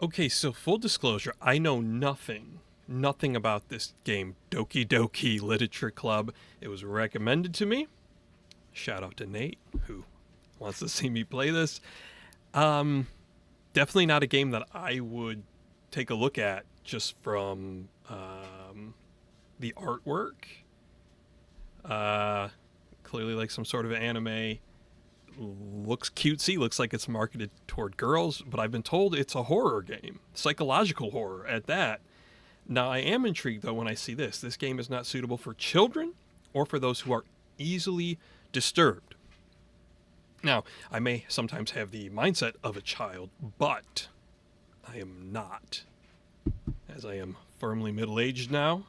Okay, so full disclosure, I know nothing about this game, Doki Doki Literature Club. It was recommended to me. Shout out to Nate, who wants to see me play this. Definitely not a game that I would take a look at just from the artwork. Uh, Clearly like some sort of anime. Looks cutesy, looks like it's marketed toward girls, but I've been told it's a horror game, psychological horror at that. Now, I am intrigued though when I see this. This game is not suitable for children or for those who are easily disturbed. Now, I may sometimes have the mindset of a child, but I am not, as I am firmly middle-aged now,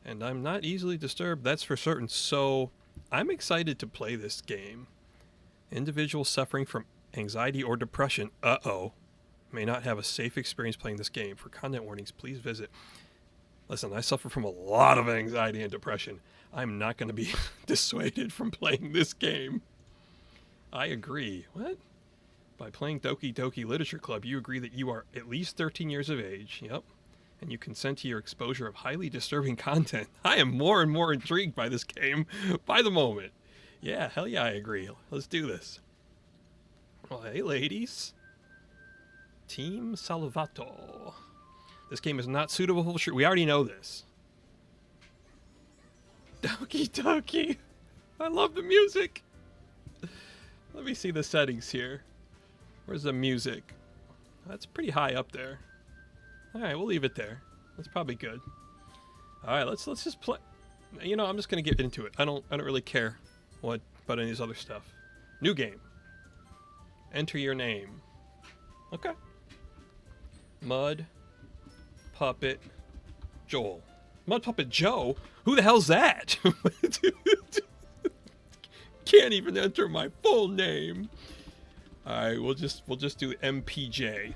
and I'm not easily disturbed, that's for certain. So, I'm excited to play this game. Individuals suffering from anxiety or depression, may not have a safe experience playing this game. For content warnings, please visit. Listen, I suffer from a lot of anxiety and depression. I'm not going to be dissuaded from playing this game. I agree. What? By playing Doki Doki Literature Club, you agree that you are at least 13 years of age. Yep. And you consent to your exposure of highly disturbing content. I am more and more intrigued by this game by the moment. Yeah, hell yeah, I agree. Let's do this. Well, hey, ladies. Team Salvato. This game is not suitable for... We already know this. Doki Doki. I love the music. Let me see the settings here. Where's the music? That's pretty high up there. Alright, we'll leave it there. That's probably good. Alright, let's just play. You know, I'm just gonna get into it. I don't really care what about any of this other stuff. New game. Enter your name. Okay. Mud Puppet Joel. Mud Puppet Joe? Who the hell's that? Can't even enter my full name. Alright, we'll just do MPJ.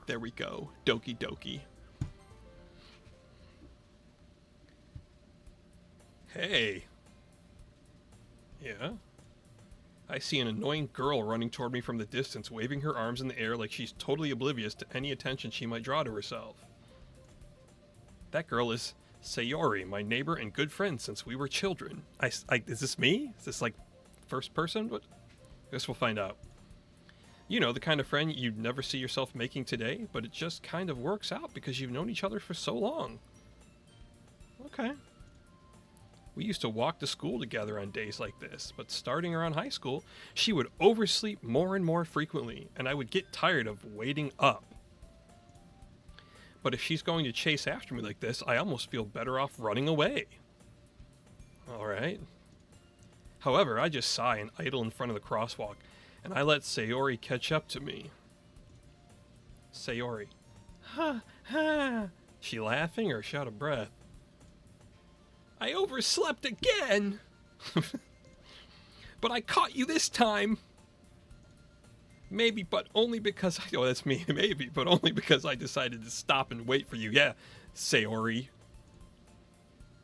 There we go. Doki Doki. Hey. Yeah? I see an annoying girl running toward me from the distance, waving her arms in the air like she's totally oblivious to any attention she might draw to herself. That girl is Sayori, my neighbor and good friend since we were children. Is this me? Is this like first person? What? I guess we'll find out. You know, the kind of friend you'd never see yourself making today, but it just kind of works out because you've known each other for so long. Okay. We used to walk to school together on days like this, but starting around high school, she would oversleep more and more frequently, and I would get tired of waiting up. But if she's going to chase after me like this, I almost feel better off running away. Alright. However, I just sigh and idle in front of the crosswalk, and I let Sayori catch up to me. Sayori. Ha ha! She laughing or shout of breath? I overslept again! But I caught you this time! Maybe, but only because I... Oh, that's me. Maybe, but only because I decided to stop and wait for you. Yeah, Sayori.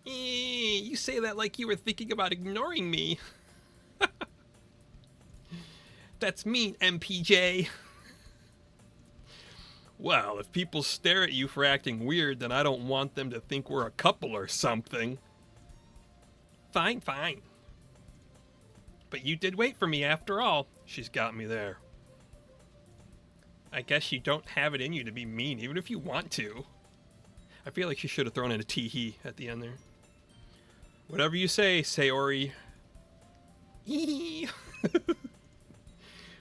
You say that like you were thinking about ignoring me. That's mean, MPJ. Well, if people stare at you for acting weird, then I don't want them to think we're a couple or something. Fine, fine. But you did wait for me after all. She's got me there. I guess you don't have it in you to be mean, even if you want to. I feel like she should have thrown in a tee-hee at the end there. Whatever you say, Sayori.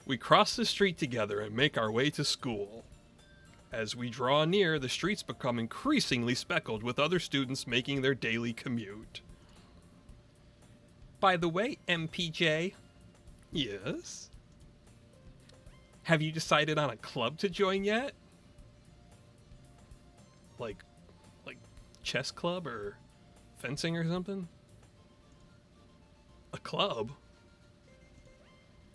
We cross the street together and make our way to school. As we draw near, the streets become increasingly speckled with other students making their daily commute. By the way, MPJ. Yes? Have you decided on a club to join yet? Like chess club or fencing or something? A club?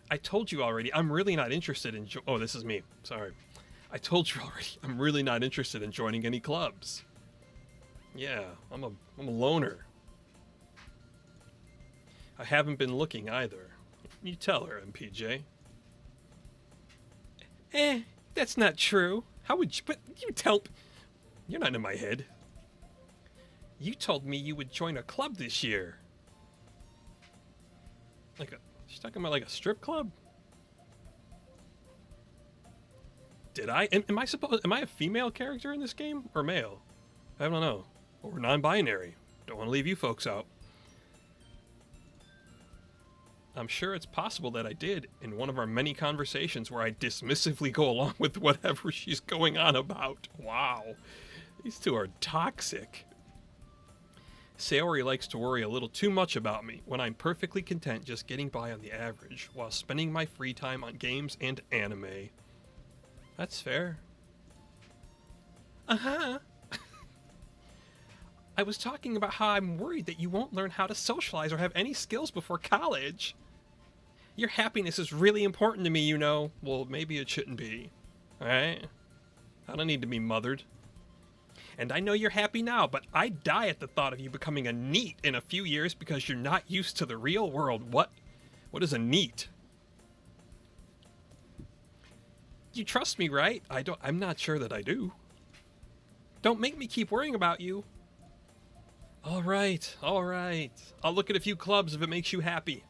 I told you already, I'm really not interested in oh, this is me. Sorry. I told you already, I'm really not interested in joining any clubs. Yeah, I'm a loner. I haven't been looking either. You tell her, MPJ. That's not true. How would you... But you tell... You're not in my head. You told me you would join a club this year. Like a... She's talking about like a strip club? Did I? Am I supposed... Am I a female character in this game? Or male? I don't know. Or non-binary. Don't want to leave you folks out. I'm sure it's possible that I did in one of our many conversations where I dismissively go along with whatever she's going on about. Wow. These two are toxic. Sayori likes to worry a little too much about me when I'm perfectly content just getting by on the average while spending my free time on games and anime. That's fair. Uh-huh. I was talking about how I'm worried that you won't learn how to socialize or have any skills before college. Your happiness is really important to me, you know. Well, maybe it shouldn't be. Alright? I don't need to be mothered. And I know you're happy now, but I'd die at the thought of you becoming a NEET in a few years because you're not used to the real world. What is a NEET? You trust me, right? I'm not sure that I do. Don't make me keep worrying about you. Alright. I'll look at a few clubs if it makes you happy.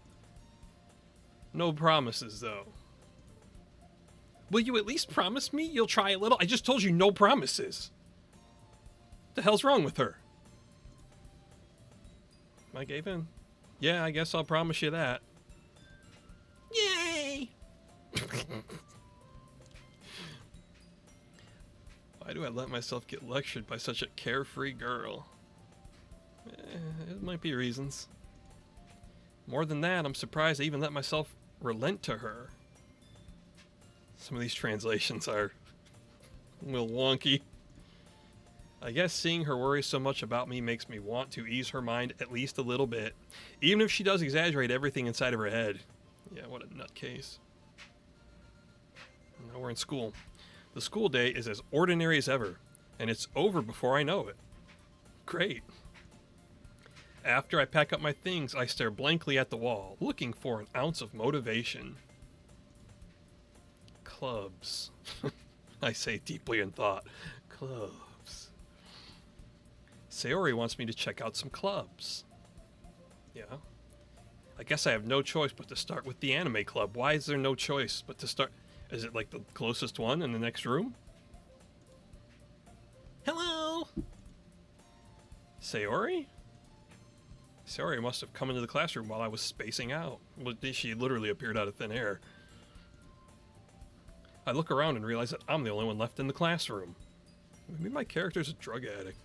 No promises, though. Will you at least promise me you'll try a little? I just told you no promises. What the hell's wrong with her? I gave in. Yeah, I guess I'll promise you that. Yay! Why do I let myself get lectured by such a carefree girl? It might be reasons. More than that, I'm surprised I even let myself relent to her. Some of these translations are a little wonky. I guess seeing her worry so much about me makes me want to ease her mind at least a little bit, even if she does exaggerate everything inside of her head. Yeah, what a nutcase. Now we're in school. The school day is as ordinary as ever, and it's over before I know it. Great. After I pack up my things, I stare blankly at the wall, looking for an ounce of motivation. Clubs. I say deeply in thought. Clubs. Sayori wants me to check out some clubs. Yeah. I guess I have no choice but to start with the anime club. Why is there no choice but to start... Is it like the closest one in the next room? Hello? Sayori? Sayori must have come into the classroom while I was spacing out. Well, she literally appeared out of thin air. I look around and realize that I'm the only one left in the classroom. Maybe my character's a drug addict.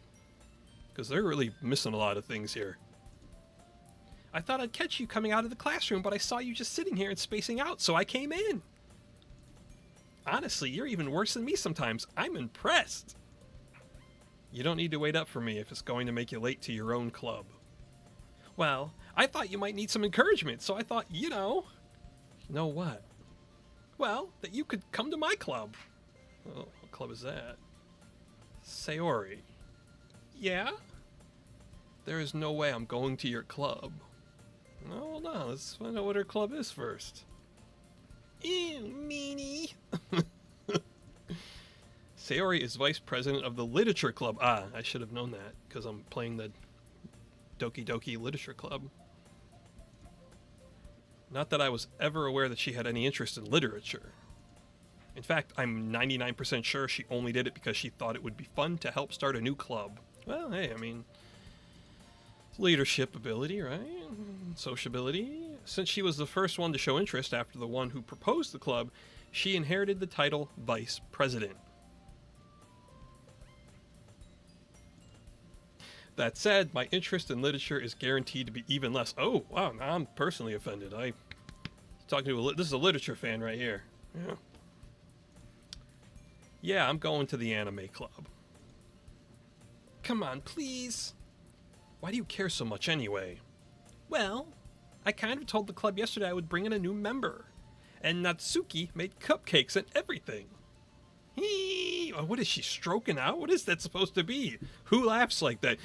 Because they're really missing a lot of things here. I thought I'd catch you coming out of the classroom, but I saw you just sitting here and spacing out, so I came in. Honestly, you're even worse than me sometimes. I'm impressed. You don't need to wait up for me if it's going to make you late to your own club. Well, I thought you might need some encouragement, so I thought, you know... Know what? Well, that you could come to my club. Oh, what club is that? Sayori. Yeah? There is no way I'm going to your club. No, hold on, let's find out what her club is first. Ew, meanie. Sayori is vice president of the Literature Club. Ah, I should have known that, because I'm playing the Doki Doki Literature Club. Not that I was ever aware that she had any interest in literature. In fact, I'm 99% sure she only did it because she thought it would be fun to help start a new club. Well, hey, I mean, leadership ability, right? Sociability. Since she was the first one to show interest after the one who proposed the club, she inherited the title Vice President. That said, my interest in literature is guaranteed to be even less. Oh, wow, now I'm personally offended. This is a literature fan right here. Yeah, I'm going to the anime club. Come on, please. Why do you care so much anyway? Well, I kind of told the club yesterday I would bring in a new member. And Natsuki made cupcakes and everything. What is she stroking out? What is that supposed to be? Who laughs like that?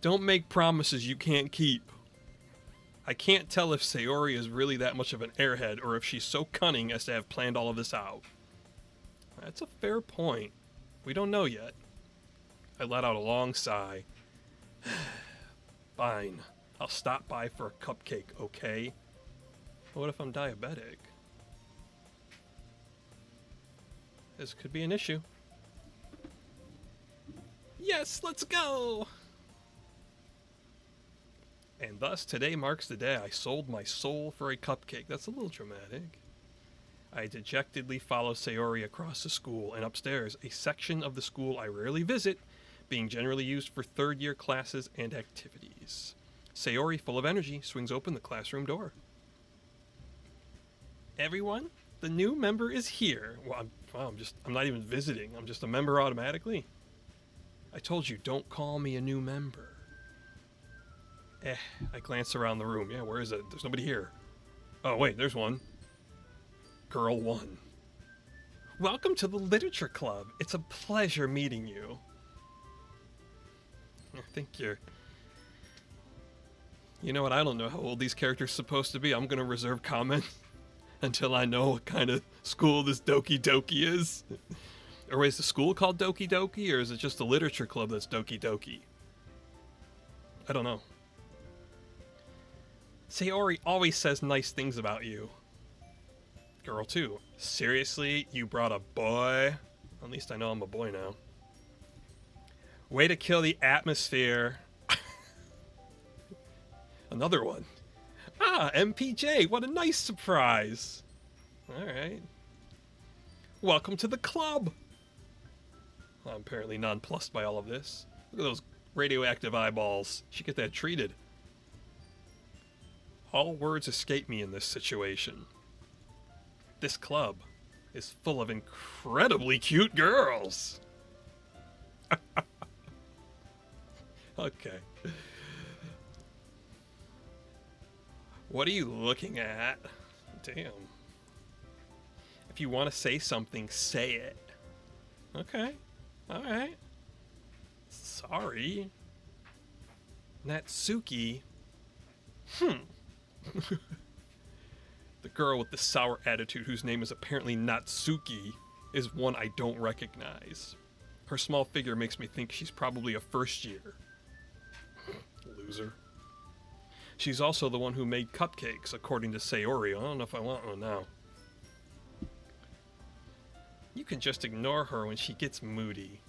Don't make promises you can't keep. I can't tell if Sayori is really that much of an airhead or if she's so cunning as to have planned all of this out. That's a fair point. We don't know yet. I let out a long sigh. Fine. I'll stop by for a cupcake, okay? But what if I'm diabetic? This could be an issue. Yes, let's go! And thus, today marks the day I sold my soul for a cupcake. That's a little dramatic. I dejectedly follow Sayori across the school and upstairs, a section of the school I rarely visit, being generally used for third-year classes and activities. Sayori, full of energy, swings open the classroom door. Everyone, the new member is here. Well, I'm not even visiting. I'm just a member automatically. I told you, don't call me a new member. I glance around the room. Yeah, where is it? There's nobody here. Oh, wait, there's one. Girl 1. Welcome to the Literature Club. It's a pleasure meeting you. I think you're... You know what? I don't know how old these characters are supposed to be. I'm going to reserve comment until I know what kind of school this Doki Doki is. Or is the school called Doki Doki, or is it just the Literature Club that's Doki Doki? I don't know. Sayori always says nice things about you. Girl 2. Seriously? You brought a boy? At least I know I'm a boy now. Way to kill the atmosphere. Another one. Ah, MPJ, what a nice surprise. Alright. Welcome to the club. I'm apparently nonplussed by all of this. Look at those radioactive eyeballs. Should get that treated. All words escape me in this situation. This club is full of incredibly cute girls. Okay. What are you looking at? Damn. If you want to say something, say it. Okay. Alright. Sorry. Natsuki. The girl with the sour attitude, whose name is apparently Natsuki, is one I don't recognize. Her small figure makes me think she's probably a first year. Loser. She's also the one who made cupcakes, according to Sayori. I don't know if I want one now. You can just ignore her when she gets moody.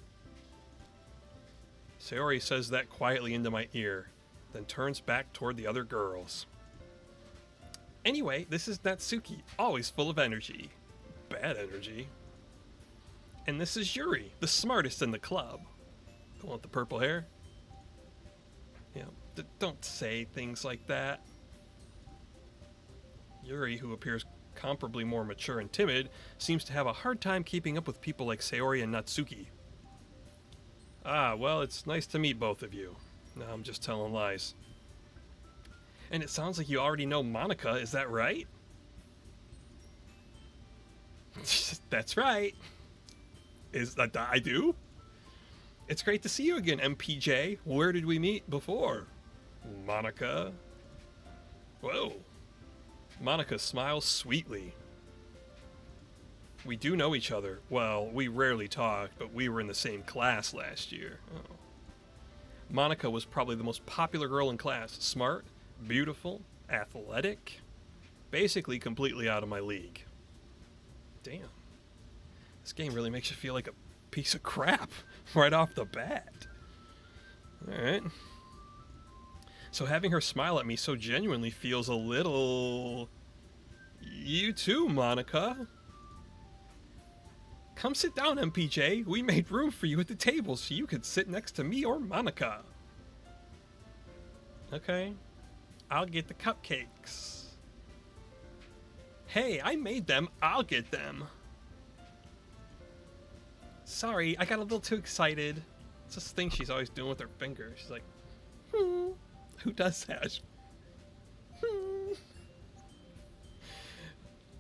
Sayori says that quietly into my ear, then turns back toward the other girls. Anyway, this is Natsuki, always full of energy. Bad energy. And this is Yuri, the smartest in the club. The one with the purple hair? Yeah, don't say things like that. Yuri, who appears comparably more mature and timid, seems to have a hard time keeping up with people like Sayori and Natsuki. Ah, well, it's nice to meet both of you. No, I'm just telling lies. And it sounds like you already know Monika, is that right? That's right. I do? It's great to see you again, MPJ. Where did we meet before? Monika. Whoa. Monika smiles sweetly. We do know each other. Well, we rarely talk, but we were in the same class last year. Oh. Monika was probably the most popular girl in class. Smart, beautiful, athletic, basically completely out of my league. Damn. This game really makes you feel like a piece of crap right off the bat. Alright. So having her smile at me so genuinely feels a little... You too, Monika. Come sit down, MPJ. We made room for you at the table so you could sit next to me or Monika. Okay. I'll get the cupcakes. Hey, I made them. I'll get them. Sorry, I got a little too excited. It's this thing she's always doing with her finger. She's like, Who does that?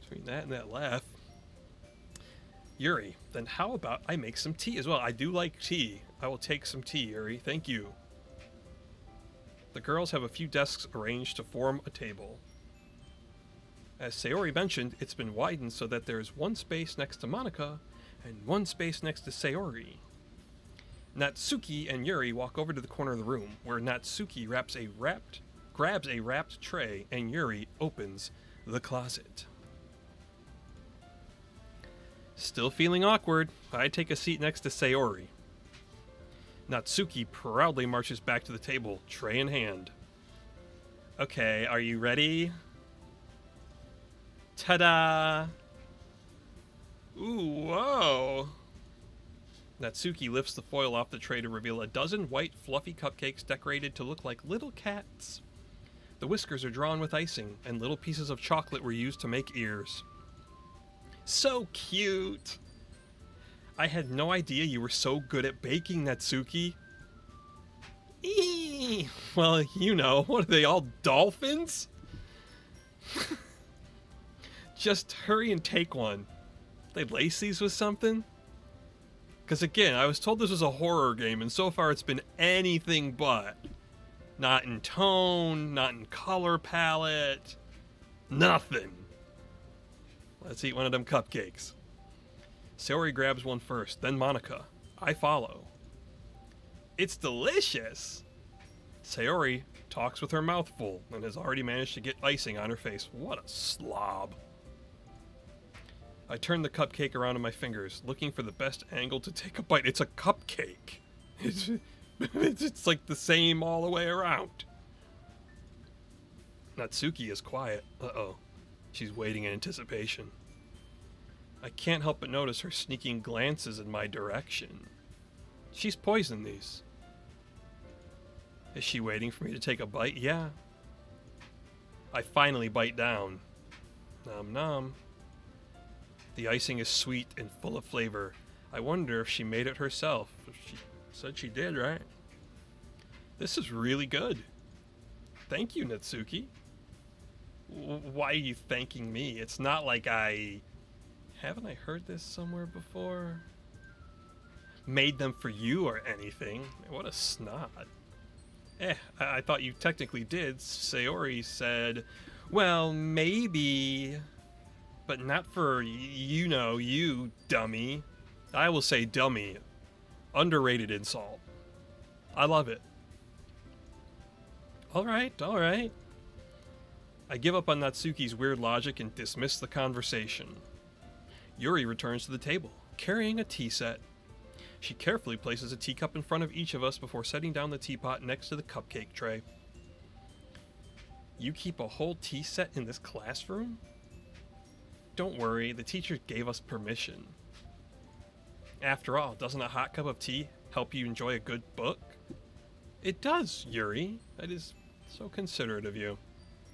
Between that and that laugh. Yuri, then how about I make some tea as well? I do like tea. I will take some tea, Yuri. Thank you. The girls have a few desks arranged to form a table. As Sayori mentioned, it's been widened so that there is one space next to Monika and one space next to Sayori. Natsuki and Yuri walk over to the corner of the room, where Natsuki grabs a wrapped tray and Yuri opens the closet. Still feeling awkward, I take a seat next to Sayori. Natsuki proudly marches back to the table, tray in hand. Okay, are you ready? Ta-da! Ooh, whoa! Natsuki lifts the foil off the tray to reveal a dozen white, fluffy cupcakes decorated to look like little cats. The whiskers are drawn with icing, and little pieces of chocolate were used to make ears. So cute! I had no idea you were so good at baking, Natsuki. Eee! Well, you know, what are they, all dolphins? Just hurry and take one. They lace these with something? Because again, I was told this was a horror game, and so far it's been anything but. Not in tone, not in color palette, nothing. Let's eat one of them cupcakes. Sayori grabs one first, then Monika. I follow. It's delicious! Sayori talks with her mouth full and has already managed to get icing on her face. What a slob. I turn the cupcake around in my fingers, looking for the best angle to take a bite. It's a cupcake. It's like the same all the way around. Natsuki is quiet. Uh-oh. She's waiting in anticipation. I can't help but notice her sneaking glances in my direction. She's poisoned these. Is she waiting for me to take a bite? Yeah. I finally bite down. Nom nom. The icing is sweet and full of flavor. I wonder if she made it herself. She said she did, right? This is really good. Thank you, Natsuki. Why are you thanking me? It's not like haven't I heard this somewhere before? Made them for you or anything. What a snot. I thought you technically did. Sayori said, well, maybe, but not for, you know, you dummy. I will say dummy. Underrated insult. I love it. Alright. I give up on Natsuki's weird logic and dismiss the conversation. Yuri returns to the table, carrying a tea set. She carefully places a teacup in front of each of us before setting down the teapot next to the cupcake tray. You keep a whole tea set in this classroom? Don't worry, the teacher gave us permission. After all, doesn't a hot cup of tea help you enjoy a good book? It does, Yuri. That is so considerate of you.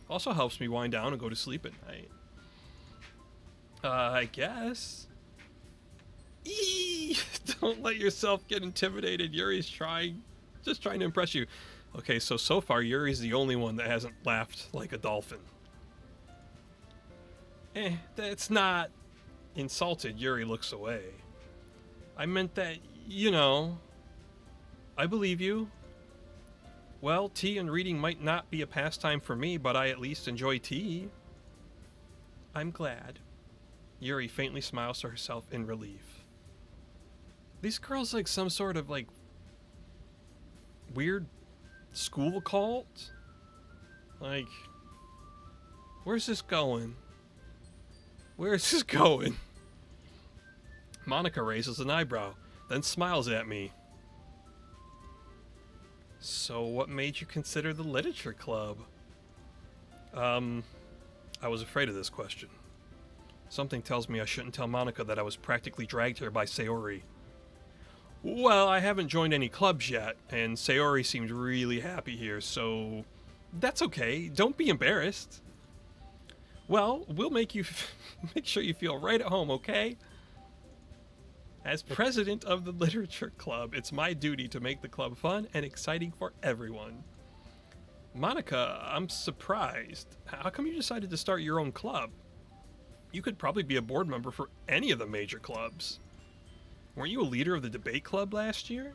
Also helps me wind down and go to sleep at night. I guess. Eee! Don't let yourself get intimidated. Yuri's just trying to impress you. Okay, so far Yuri's the only one that hasn't laughed like a dolphin. That's not insulted. Yuri looks away. I meant that, you know, I believe you. Well, tea and reading might not be a pastime for me, but I at least enjoy tea. I'm glad. Yuri faintly smiles to herself in relief. These girls like some sort of like weird school cult? Like, where's this going? Where is this going? Monika raises an eyebrow, then smiles at me. So what made you consider the literature club? I was afraid of this question. Something tells me I shouldn't tell Monika that I was practically dragged here by Sayori. Well, I haven't joined any clubs yet, and Sayori seemed really happy here, so that's okay. Don't be embarrassed. Well, we'll make sure you feel right at home, okay? As president of the literature club, it's my duty to make the club fun and exciting for everyone. Monika, I'm surprised. How come you decided to start your own club? You could probably be a board member for any of the major clubs. Weren't you a leader of the debate club last year?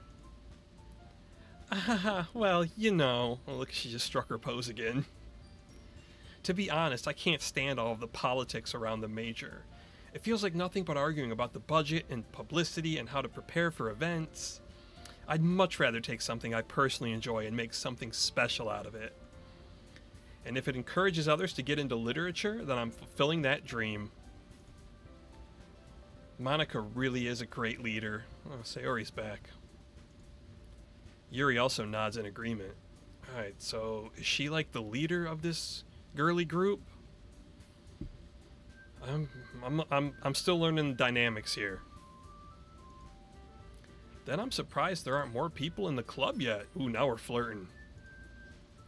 Well, you know. Oh, look, she just struck her pose again. To be honest, I can't stand all of the politics around the major. It feels like nothing but arguing about the budget and publicity and how to prepare for events. I'd much rather take something I personally enjoy and make something special out of it. And if it encourages others to get into literature, then I'm fulfilling that dream. Monika really is a great leader. Oh, Sayori's back. Yuri also nods in agreement. Alright, so is she like the leader of this girly group? I'm still learning the dynamics here. Then I'm surprised there aren't more people in the club yet. Ooh, now we're flirting.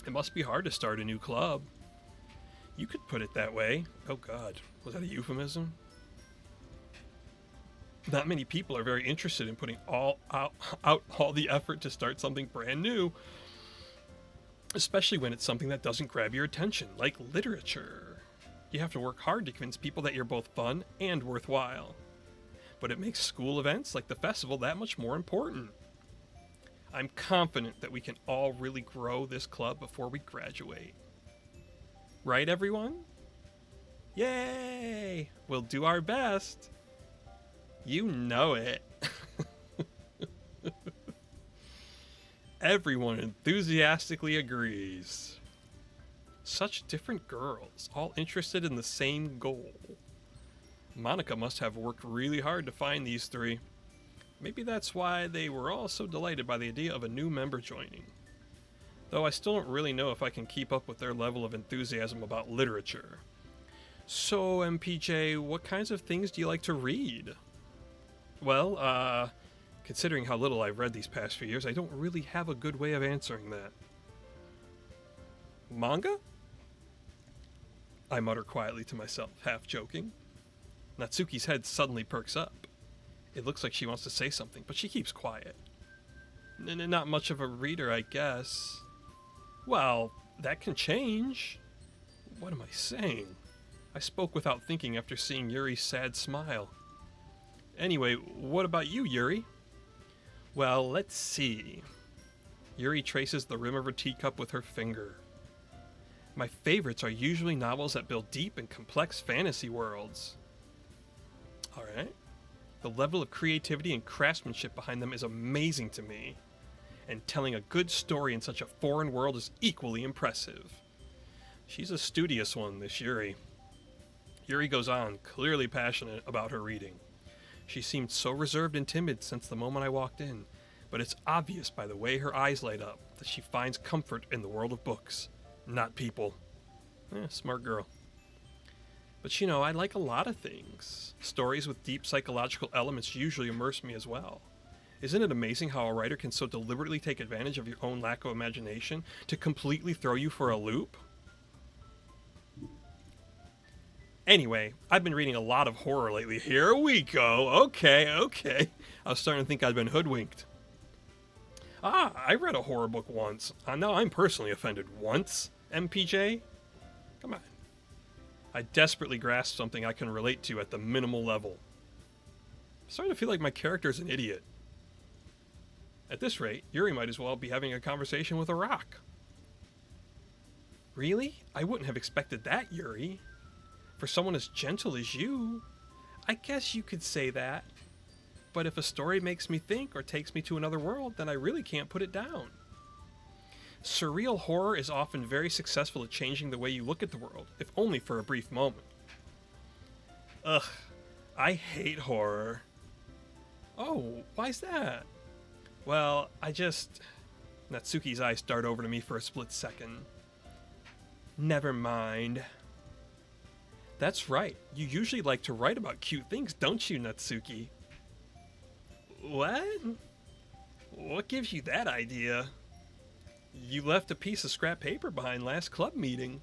It must be hard to start a new club. You could put it that way. Oh god, was that a euphemism? Not many people are very interested in putting out all the effort to start something brand new. Especially when it's something that doesn't grab your attention, like literature. You have to work hard to convince people that you're both fun and worthwhile. But it makes school events like the festival that much more important. I'm confident that we can all really grow this club before we graduate. Right, everyone? Yay! We'll do our best. You know it. Everyone enthusiastically agrees. Such different girls, all interested in the same goal. Monika must have worked really hard to find these three. Maybe that's why they were all so delighted by the idea of a new member joining. Though I still don't really know if I can keep up with their level of enthusiasm about literature. So, MPJ, what kinds of things do you like to read? Well, considering how little I've read these past few years, I don't really have a good way of answering that. Manga? I mutter quietly to myself, half joking. Natsuki's head suddenly perks up. It looks like she wants to say something, but she keeps quiet. Not much of a reader, I guess. Well, that can change. What am I saying? I spoke without thinking after seeing Yuri's sad smile. Anyway, what about you, Yuri? Well, let's see. Yuri traces the rim of her teacup with her finger. My favorites are usually novels that build deep and complex fantasy worlds. Alright. The level of creativity and craftsmanship behind them is amazing to me. And telling a good story in such a foreign world is equally impressive. She's a studious one, this Yuri. Yuri goes on, clearly passionate about her reading. She seemed so reserved and timid since the moment I walked in, but it's obvious by the way her eyes light up that she finds comfort in the world of books, not people. Smart girl. But you know, I like a lot of things. Stories with deep psychological elements usually immerse me as well. Isn't it amazing how a writer can so deliberately take advantage of your own lack of imagination to completely throw you for a loop? Anyway, I've been reading a lot of horror lately. Here we go. Okay. I was starting to think I'd been hoodwinked. I read a horror book once. Now I'm personally offended once, MPJ. Come on. I desperately grasp something I can relate to at the minimal level. I'm starting to feel like my character's an idiot. At this rate, Yuri might as well be having a conversation with a rock. Really? I wouldn't have expected that, Yuri. For someone as gentle as you, I guess you could say that. But if a story makes me think or takes me to another world, then I really can't put it down. Surreal horror is often very successful at changing the way you look at the world, if only for a brief moment. Ugh, I hate horror. Oh, why's that? Well, Natsuki's eyes dart over to me for a split second. Never mind. That's right, you usually like to write about cute things, don't you, Natsuki? What? What gives you that idea? You left a piece of scrap paper behind last club meeting.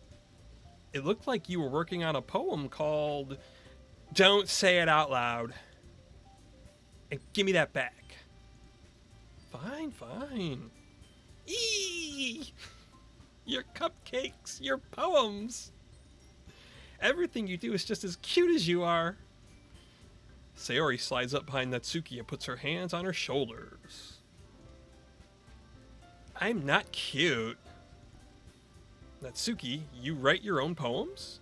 It looked like you were working on a poem called... Don't say it out loud. And give me that back. Fine. Eee! Your cupcakes, your poems. Everything you do is just as cute as you are. Sayori slides up behind Natsuki and puts her hands on her shoulders. I'm not cute. Natsuki, you write your own poems?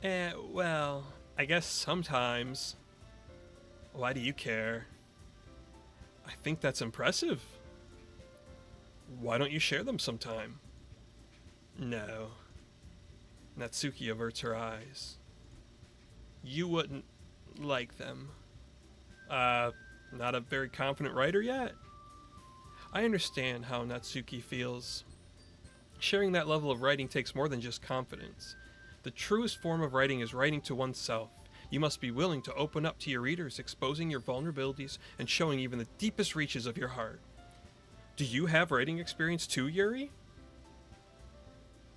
Well, I guess sometimes. Why do you care? I think that's impressive. Why don't you share them sometime? No. Natsuki averts her eyes. You wouldn't like them. Not a very confident writer yet? I understand how Natsuki feels. Sharing that level of writing takes more than just confidence. The truest form of writing is writing to oneself. You must be willing to open up to your readers, exposing your vulnerabilities and showing even the deepest reaches of your heart. Do you have writing experience too, Yuri?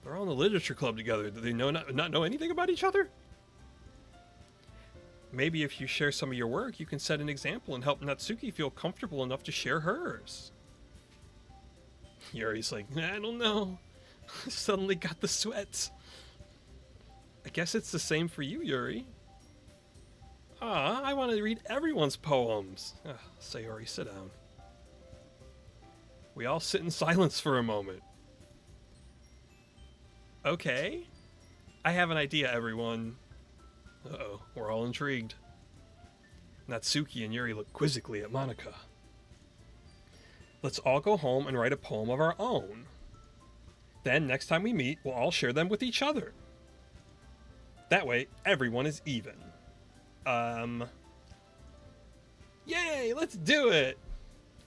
They're all in the literature club together. Do they not know anything about each other? Maybe if you share some of your work, you can set an example and help Natsuki feel comfortable enough to share hers. Yuri's like, I don't know. Suddenly got the sweats. I guess it's the same for you, Yuri. I want to read everyone's poems. Sayori, sit down. We all sit in silence for a moment. Okay. I have an idea, everyone. Uh-oh, we're all intrigued. Natsuki and Yuri look quizzically at Monika. Let's all go home and write a poem of our own. Then, next time we meet, we'll all share them with each other. That way, everyone is even. Yay, let's do it!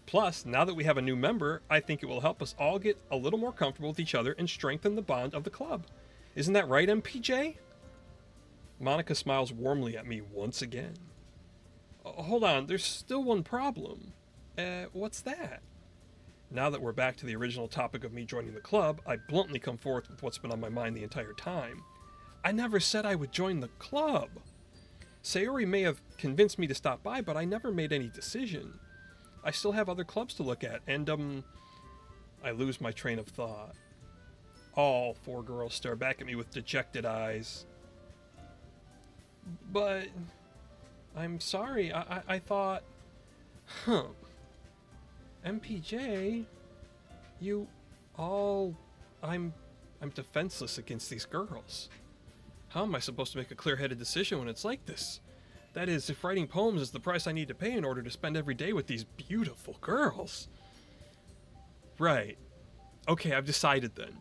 Plus, now that we have a new member, I think it will help us all get a little more comfortable with each other and strengthen the bond of the club. Isn't that right, MPJ? Monika smiles warmly at me once again. Hold on, there's still one problem. What's that? Now that we're back to the original topic of me joining the club, I bluntly come forth with what's been on my mind the entire time. I never said I would join the club. Sayori may have convinced me to stop by, but I never made any decision. I still have other clubs to look at, and, I lose my train of thought. All four girls stare back at me with dejected eyes. But, I'm sorry, I thought... MPJ, you all... I'm defenseless against these girls. How am I supposed to make a clear-headed decision when it's like this? That is, if writing poems is the price I need to pay in order to spend every day with these beautiful girls. Right. Okay, I've decided then.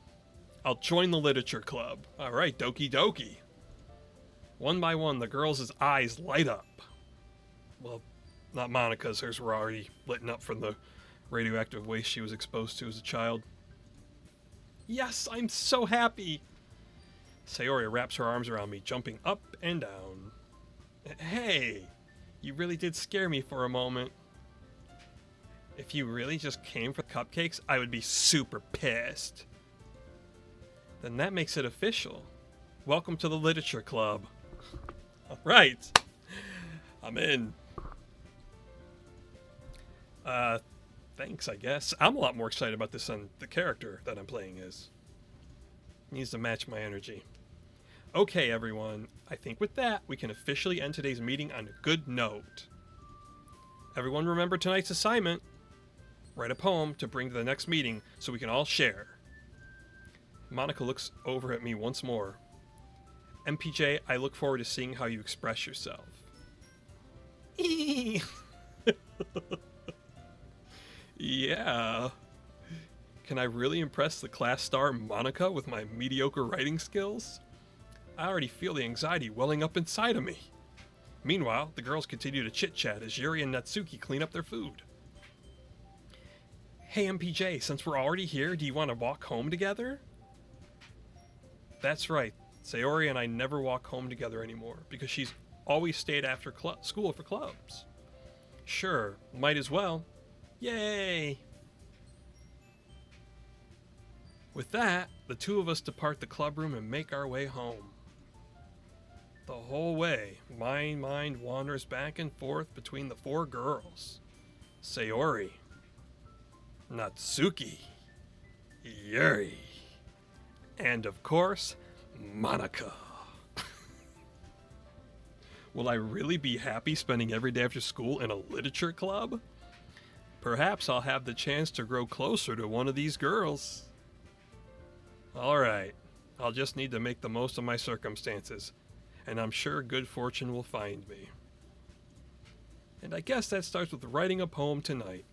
I'll join the literature club. Alright, Doki Doki. One by one, the girls' eyes light up. Well, not Monika's. Hers were already lit up from the radioactive waste she was exposed to as a child. Yes, I'm so happy! Sayori wraps her arms around me, jumping up and down. Hey, you really did scare me for a moment. If you really just came for Cupcakes, I would be super pissed. Then that makes it official. Welcome to the literature club. Alright. I'm in. Thanks, I guess. I'm a lot more excited about this than the character that I'm playing is. Needs to match my energy. Okay, everyone. I think with that, we can officially end today's meeting on a good note. Everyone remember tonight's assignment. Write a poem to bring to the next meeting so we can all share. Monika looks over at me once more. MPJ, I look forward to seeing how you express yourself. Yeah. Can I really impress the class star Monika with my mediocre writing skills? I already feel the anxiety welling up inside of me. Meanwhile, the girls continue to chit-chat as Yuri and Natsuki clean up their food. Hey MPJ, since we're already here, do you want to walk home together? That's right. Sayori and I never walk home together anymore because she's always stayed after school for clubs. Sure, might as well. Yay! With that, the two of us depart the club room and make our way home. The whole way, my mind wanders back and forth between the four girls. Sayori, Natsuki, Yuri, and of course, Monika. Will I really be happy spending every day after school in a literature club? Perhaps I'll have the chance to grow closer to one of these girls. Alright, I'll just need to make the most of my circumstances, and I'm sure good fortune will find me. And I guess that starts with writing a poem tonight.